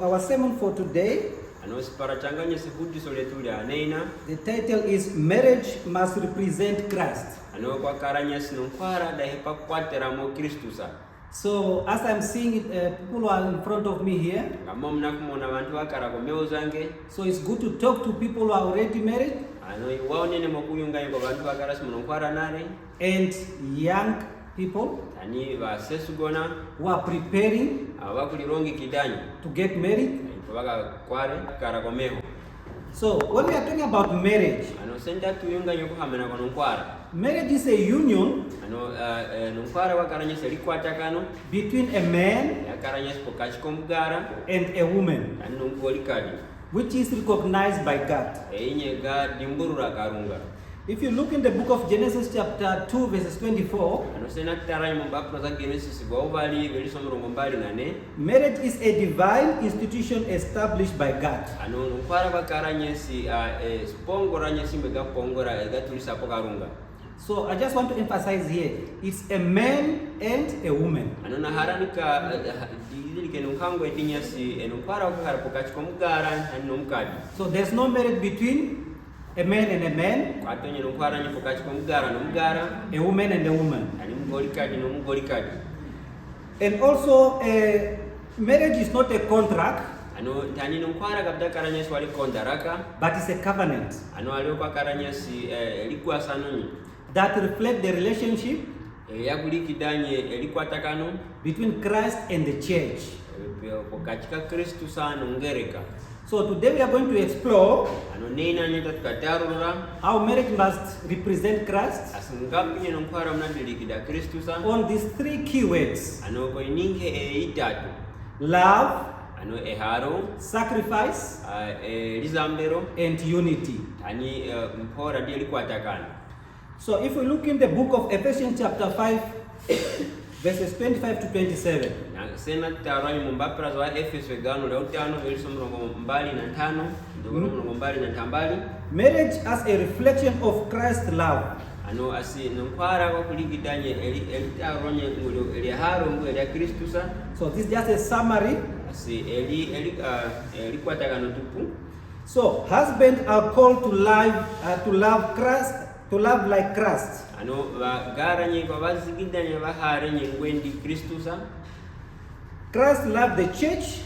Our sermon for today, the title is Marriage Must Represent Christ. So as I'm seeing it, people are in front of me here. So it's good to talk to people who are already married and young people who are preparing to get married. So when we are talking about marriage, marriage is a union between a man and a woman, which is recognized by God. If you look in the book of Genesis chapter 2 verses 24, marriage is a divine institution established by God. So I just want to emphasize here, it's a man and a woman. So there's no marriage between a man and a man, a woman and a woman. And also, marriage is not a contract, but it's a covenant that reflects the relationship between Christ and the church. So today we are going to explore how marriage must represent Christ on these three keywords: love, sacrifice, and unity. So if we look in the book of Ephesians chapter 5, verses 25 to 27. Marriage as a reflection of Christ's love. So this is just a summary. So husbands are called to love Christ, to love like Christ. Christ loved the church.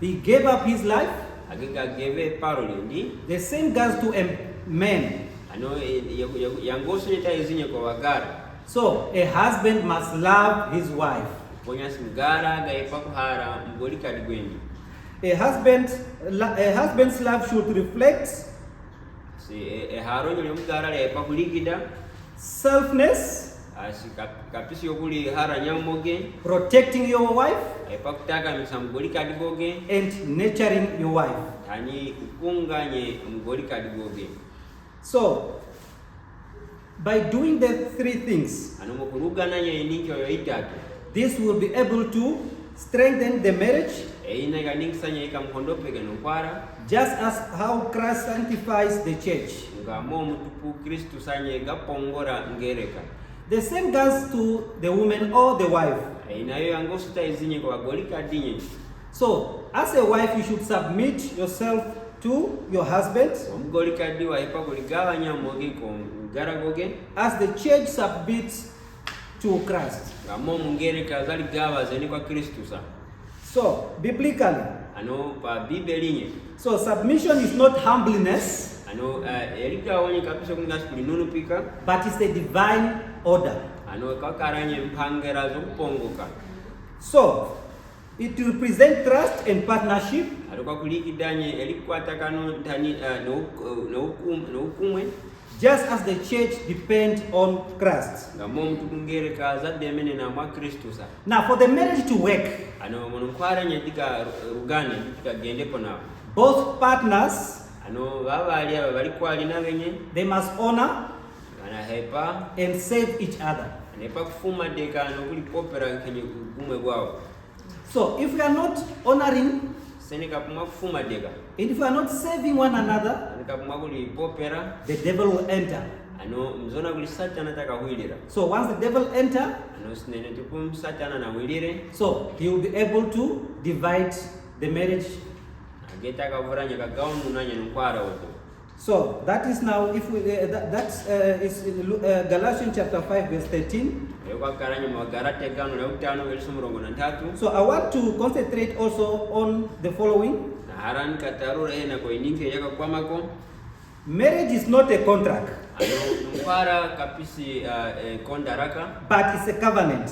He gave up his life. The same goes to a man. So a husband must love his wife. A husband's love should reflect selflessness, protecting your wife, and nurturing your wife. So, by doing the three things, this will be able to strengthen the marriage, just as how Christ sanctifies the church. The same goes to the woman or the wife. So, as a wife, you should submit yourself to your husband, as the church submits to Christ. So, biblically, so submission is not humbleness, but it's a divine order. So, it represents trust and partnership, just as the church depends on Christ. Now, for the marriage to work, both partners, they must honor and save each other. So if we are not honoring and if we are not saving one another, the devil will enter. ano mzona kuli satana takawilira. So once the devil enter, Ano sinene tukum satana na wilire. so he will be able to divide the marriage. Ageta kavuranya kagawa munanya nkwara oto. So that is now, if we that is Galatians chapter 5 verse 13. So I want to concentrate also on the following. Marriage is not a contract, but it's a covenant.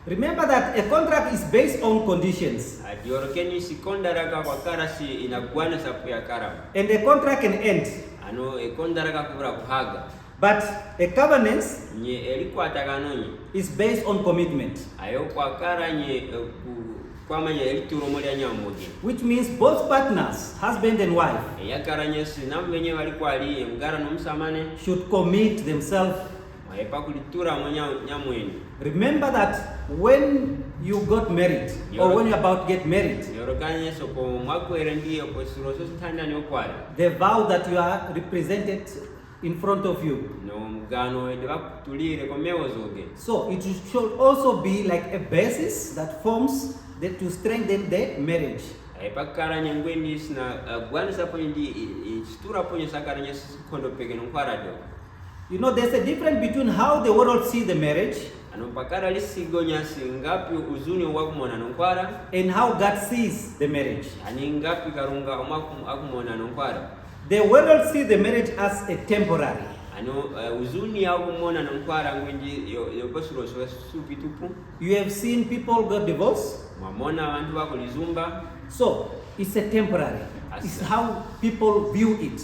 Remember that a contract is based on conditions, and a contract can end. But a covenant is based on commitment, which means both partners, husband and wife, should commit themselves. Remember that when you got married, or when you're about to get married, the vow that you are represented in front of you. So it should also be like a basis that forms to strengthen the marriage. You know, there's a difference between how the world sees the marriage and how God sees the marriage. The world sees the marriage as a temporary. You have seen people get divorced. So it's a temporary. It's how people view it.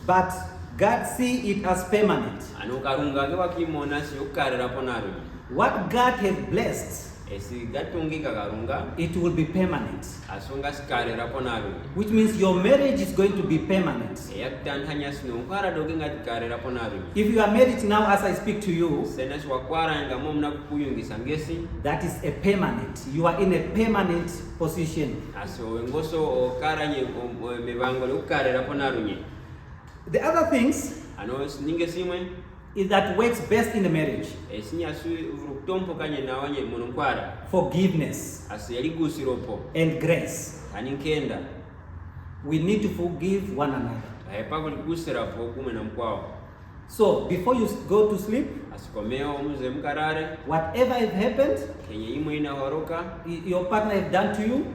But God sees it as permanent. What God has blessed, it will be permanent. Which means your marriage is going to be permanent. If you are married now as I speak to you, that is a permanent. You are in a permanent position. The other things is that works best in the marriage. Forgiveness and grace. We need to forgive one another. So before you go to sleep, whatever has happened, your partner has done to you,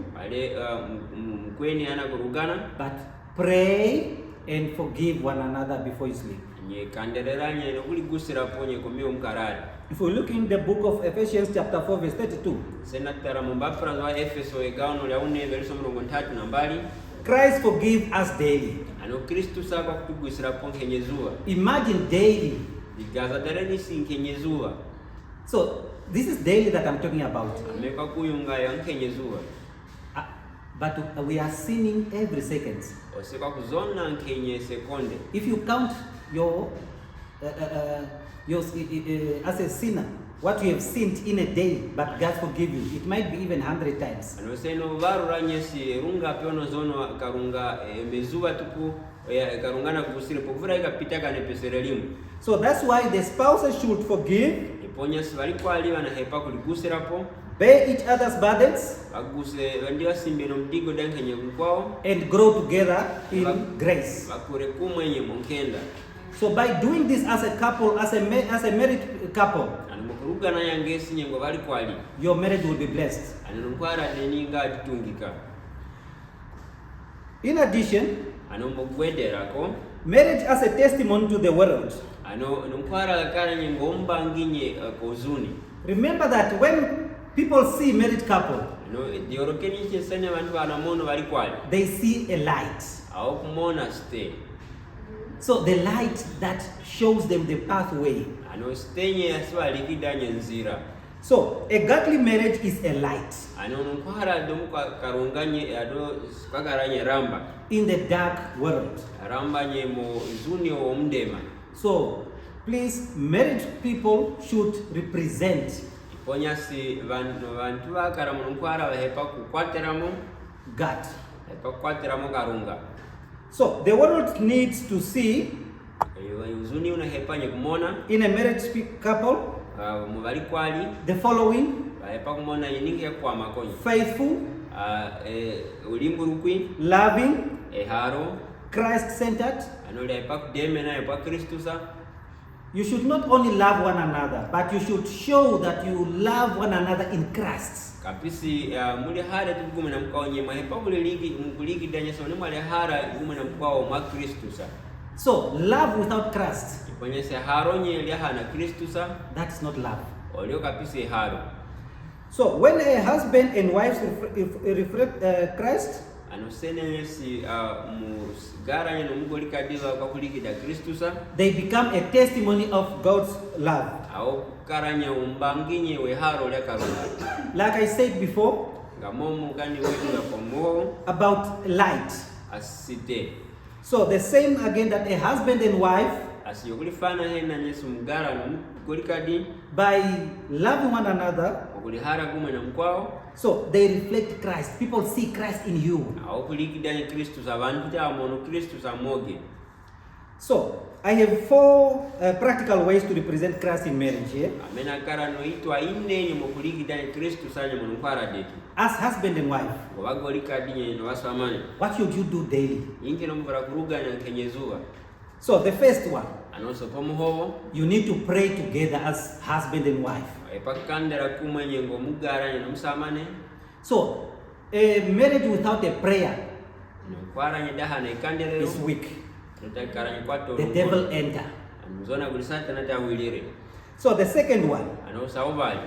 but pray and forgive one another before you sleep. If we look in the book of Ephesians chapter 4 verse 32, Christ forgives us daily. Imagine daily. So this is daily that I'm talking about. But we are sinning every second. If you count your as a sinner, what you have sinned in a day, but God forgive you, it might be even 100 times. So that's why the spouses should forgive, bear each other's burdens, and grow together in grace. So by doing this as a couple, as a married couple, your marriage will be blessed. In addition, marriage as a testimony to the world. Remember that when people see married couple, they see a light. So the light that shows them the pathway. So a godly marriage is a light in the dark world. So please, married people should represent God. epakwatira mukarunga. So the world needs to see Uzuni unahepanye kumona in a marriage couple mubali kwali the following: epa kumona yininge kwa makonyi faithful, ulimburukwi, loving, eharo, Christ-centered. anole epa kudeme na epa Kristusa. You should not only love one another, but you should show that you love one another in Christ. Kapisi muli hara tugume na mkao nyema hepa muliki danya so muli hara gume na mkao ma Kristusa. So love without Christ, Kwenye se haro nye liha na Kristusa, that is not love. olio kapisi haro. So when a husband and wife reflect Christ, Anosene si musgara nye no mugoli kadiwa kwa kuliki da Kristusa, they become a testimony of God's love. au karanya umbanginye we haro le karunga. Like I said before, Gamomu kani wetu ya komo about light. asite. So the same again, that a husband and wife, Asiyokulifana hena nyesu mugara no mugoli kadi, by loving one another, mugoli hara gume na mkwao, so they reflect Christ. People see Christ in you. au kuliki danya Kristusa, abantu ya mono Kristusa moge. So I have 4 practical ways to represent Christ in marriage here. Amena kara no itwa ine ni mokuliki danya Kristusa nye mono kwara detu. As husband and wife, Wagoli kadi nye no wasamani. what should you do daily? Inke no mvara kuruga na kenyezuwa. So the first one, Anoso pomu hovo, you need to pray together as husband and wife. epakandera kumwe nyengo mugara nye no msamane. So a marriage without a prayer No kwara nye daha na ikandere is weak. Nutakara nye kwato The devil enter. Anuzona kulisata nata wilire. So the second one, Anosa ovali.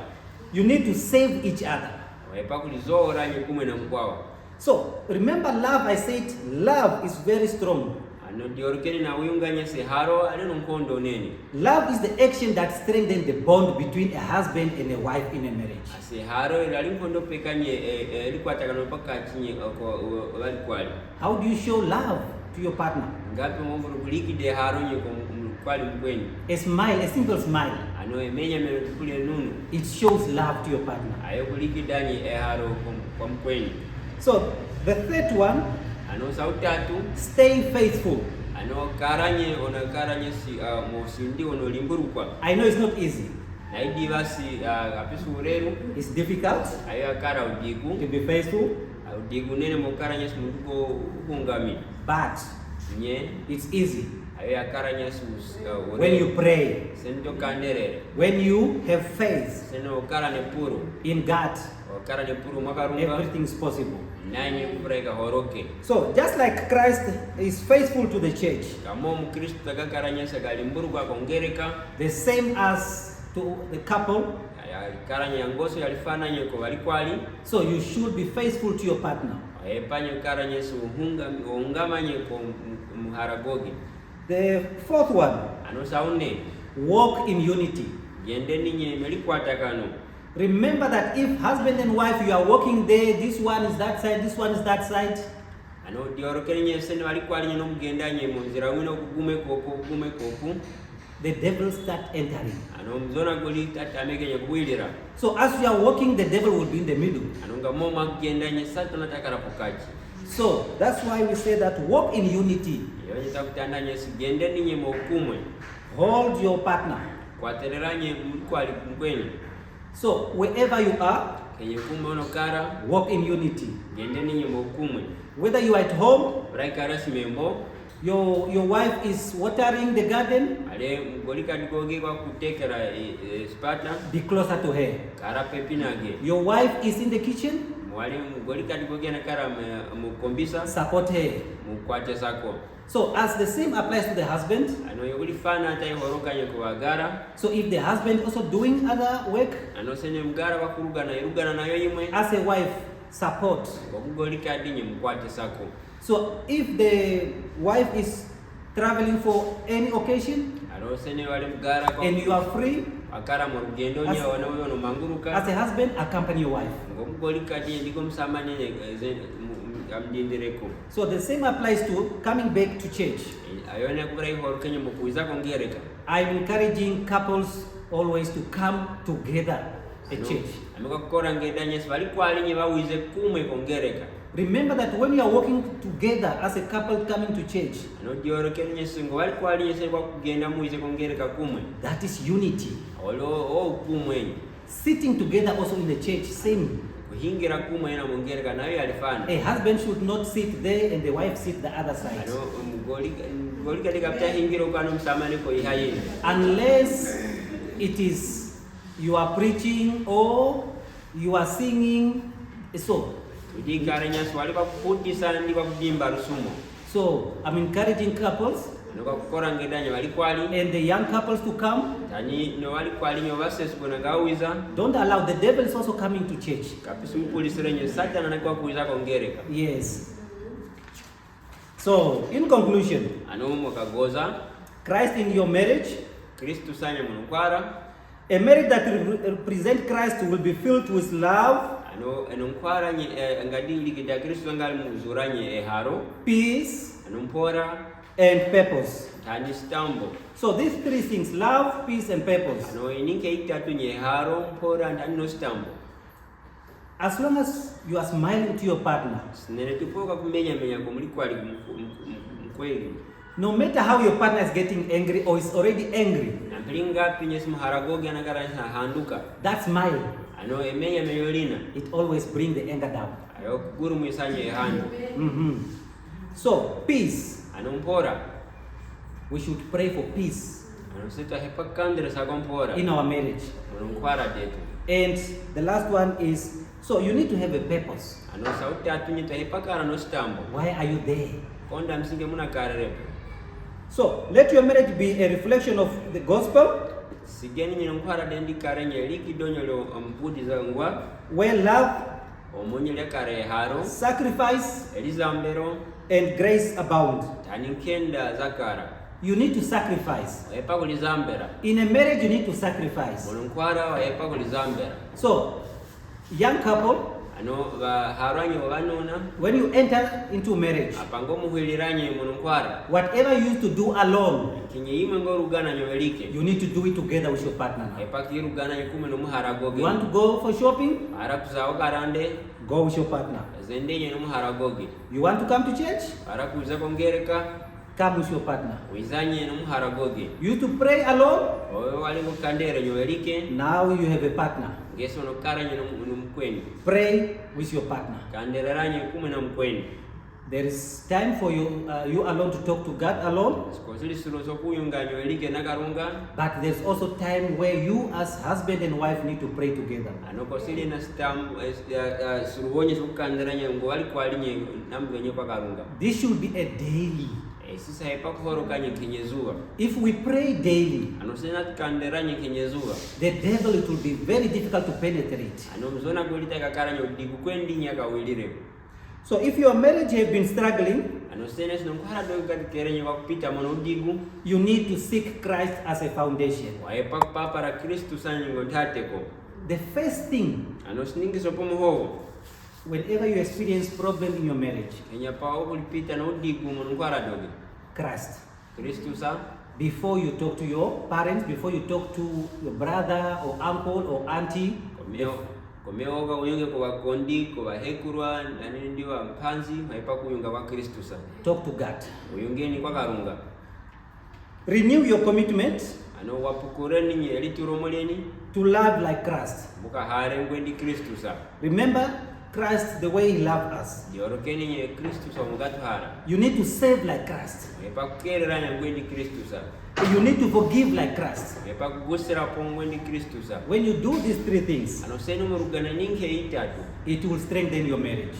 you need to save each other. Epakulizora nye kumwe na mkwao. So remember, love, I said love is very strong. Ano diorukeni na uyunga nye se haro aleno mkondo neni. Love is the action that strengthens the bond between a husband and a wife in a marriage. Ase haro ilali mkondo pekanye ilikuwa takano paka chinye kwa wali kwali. How do you show love to your partner? Ngapi mwovuru kuliki de haro nye kwa kwali mkweni. A smile, a simple smile, Ano emenya metukule nunu. it shows love to your partner. Ayo kuliki dani haro kwa mkweni. So the third one, Ano sautatu. stay faithful. Ano karanye si mosindi ono limburukwa. I know it's not easy. Naidi basi apisu ureru. It's difficult Ayo akara udigu. to be faithful, Udigu nene mokaranye simutuko ukungami. but Nye. it's easy Ayo akaranye sus when you pray, sento kandere. when you have faith Seno karane puru. in God. Karane puru makarunga. Everything is possible. Nanye kubreka horoke. So just like Christ is faithful to the church, Kamo mkristo taga karanye sagalimburu kwa kongereka. the same as to the couple, Karanye yangoso yalifana nye kwa walikwali. so you should be faithful to your partner. Panyo karanye ungama nye kwa muharagogi. The fourth one, Ano saune. walk in unity. Yendeni nye melikuwa takano. Remember that if husband and wife, you are walking there, this one is that side, this one is that side, Ano diorokeni nye sene walikwali nye no mgenda nye monzira wino kugume kopu. the devil start entering. Ano mzona goli tata ameke nye kuwilira. So as you are walking, the devil will be in the middle. Ano nga moma mgenda nye sato natakara pokaji. So that's why we say that walk in unity. Yonye takutanda nye sigendeni nye mokumwe. Hold your partner. Kwa terera nye mkwali mkweni. So wherever you are, Kenye kume ono kara. walk in unity. Gendeni nye mokumwe. Whether you are at home, Raikara simembo. your wife is watering the garden, Ale mgolika dikoge kwa kutekera spata. be closer to her. Kara pepinage. Your wife is in the kitchen, Mwali mgolika dikoge na kara mukombisa. support her. Mukwache sako. So as the same applies to the husband. Ano yoguli fana hata ihoroka nye kuwagara. So if the husband also doing other work, Ano senye mgara wakuruga na irugana na yoyimwe. as a wife, support. Kwa mgolika dinye mkwache sako. So if the wife is traveling for any occasion Ano senye wale mgara kwa and you are free, akara morugendo nye wanawe no manguruka. as a husband, accompany your wife. Ngo mgolika dinye diko msamane nye amdindireko. So the same applies to coming back to church. Ayone kubra ihoroka nye mukuiza kongereka. I'm encouraging couples always to come together at church. Ameka kukora ngeda nye swali kwa alinye wawize kumwe kongereka. Remember that when you are walking together as a couple coming to church, that is unity. Sitting together also in the church, same. A husband should not sit there and the wife sit the other side. Unless it is you are preaching or you are singing. So I'm encouraging couples and the young couples to come. Don't allow the devil is also coming to church. Yes. So in conclusion, Christ in your marriage, a marriage that represents Christ will be filled with love, peace, and purpose. So these three things, love, peace, and purpose. As long as you are smiling to your partner, no matter how your partner is getting angry or is already angry, that smile, it always brings the anger down. So peace, we should pray for peace in our marriage. And the last one is, so you need to have a purpose. Why are you there? So let your marriage be a reflection of the gospel, where love, sacrifice, and grace abound. You need to sacrifice. In a marriage, you need to sacrifice. So, young couple, when you enter into marriage, whatever you used to do alone, you need to do it together with your partner. You want to go for shopping? Go with your partner. You want to come to church? Come with your partner. You used to pray alone? Now you have a partner. Pray with your partner. There is time for you alone to talk to God alone. But there's also time where you as husband and wife need to pray together. This should be a daily. If we pray daily, the devil, it will be very difficult to penetrate. So if your marriage has been struggling, you need to seek Christ as a foundation. The first thing, whenever you experience problem in your marriage, Christ. Before you talk to your parents, before you talk to your brother or uncle or auntie, talk to God. Renew your commitment to love like Christ. Remember Christ the way he loved us. You need to save like Christ. You need to forgive like Christ. When you do these three things, it will strengthen your marriage.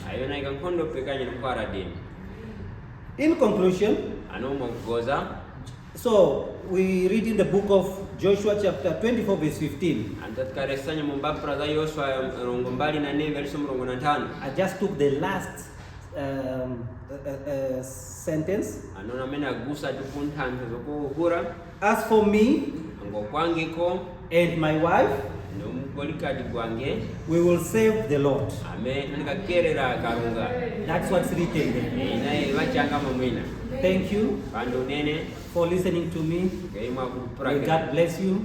In conclusion, so we read in the book of Joshua chapter 24 verse 15. I just took the last sentence. As for me and my wife, we will serve the Lord. That's what's written there. Thank you for listening to me. May God bless you.